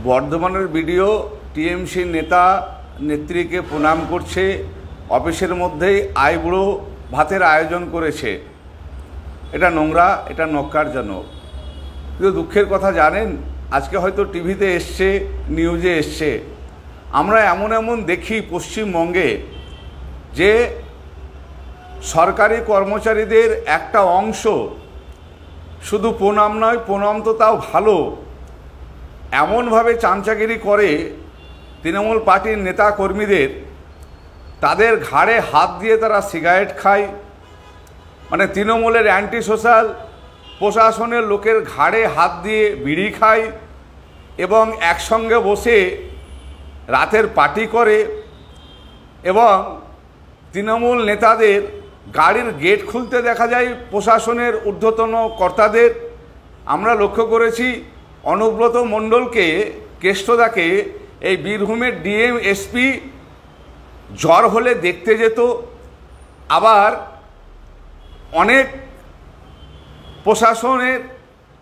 বর্ধমানের video TMC নেতা নেত্রীকে প্রণাম করছে, অফিসের মধ্যেই আইবুড়ো ভাতের আয়োজন করেছে। এটা নোংরা, এটা নক্কারজনক। কিন্তু দুঃখের কথা জানেন, আজকে হয়তো টিভিতে এসছে, নিউজে এসছে, আমরা এমন এমন দেখি পশ্চিমবঙ্গে যে সরকারি কর্মচারীদের একটা অংশ শুধু প্রণাম নয়, প্রণাম তো তাও ভালো, এমনভাবে চামচাগিরি করে তৃণমূল পার্টির নেতা কর্মীদের, তাদের ঘাড়ে হাত দিয়ে তারা সিগারেট খায়। মানে তৃণমূলের অ্যান্টি সোশ্যাল প্রশাসনের লোকের ঘাড়ে হাত দিয়ে বিড়ি খায় এবং একসঙ্গে বসে রাতের পার্টি করে এবং তৃণমূল নেতাদের গাড়ির গেট খুলতে দেখা যায় প্রশাসনের ঊর্ধ্বতন কর্তাদের। আমরা লক্ষ্য করেছি অনুব্রত মণ্ডলকে, কেষ্টদাকে এই বীরভূমের ডিএম এসপি জ্বর হলে দেখতে যেত। আবার অনেক প্রশাসনের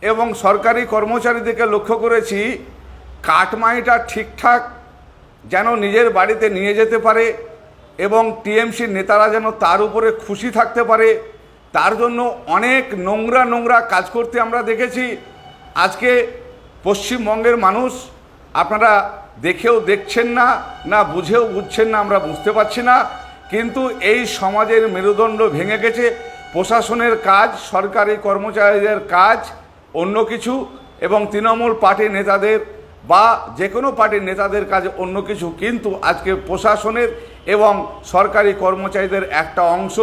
এবং সরকারি কর্মচারীদেরকে লক্ষ্য করেছি কাটমাইটা ঠিকঠাক যেন নিজের বাড়িতে নিয়ে যেতে পারে এবং টিএমসির নেতারা যেন তার উপরে খুশি থাকতে পারে, তার জন্য অনেক নোংরা নোংরা কাজ করতে আমরা দেখেছি। আজকে পশ্চিমবঙ্গের মানুষ, আপনারা দেখেও দেখছেন না, না বুঝেও বুঝছেন না, আমরা বুঝতে পারছি না, কিন্তু এই সমাজের মেরুদণ্ড ভেঙে গেছে। প্রশাসনের কাজ, সরকারি কর্মচারীদের কাজ অন্য কিছু এবং তৃণমূল পার্টির নেতাদের বা যে কোনো পার্টির নেতাদের কাজ অন্য কিছু। কিন্তু আজকে প্রশাসনের এবং সরকারি কর্মচারীদের একটা অংশ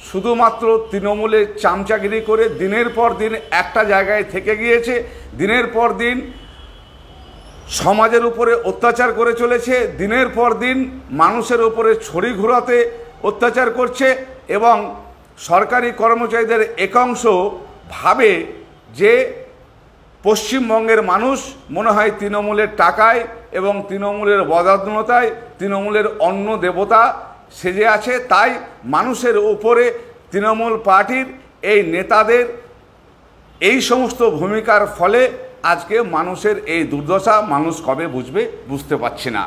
শুধুমাত্র তৃণমূলের চামচাগিরি করে দিনের পর দিন একটা জায়গায় থেকে গিয়েছে, দিনের পর দিন সমাজের উপরে অত্যাচার করে চলেছে, দিনের পর দিন মানুষের উপরে ছড়ি ঘোরাতে অত্যাচার করছে এবং সরকারি কর্মচারীদের একাংশ ভাবে যে পশ্চিমবঙ্গের মানুষ মনে হয় তৃণমূলের টাকায় এবং তৃণমূলের বদান্যতায় তৃণমূলের অন্ন দেবতা সেজে আছে, তাই মানুষের উপরে তৃণমূল পার্টির এই নেতাদের এই সমস্ত ভূমিকার ফলে আজকে মানুষের এই দুর্দশা মানুষ কবে বুঝবে বুঝতে পারছি না।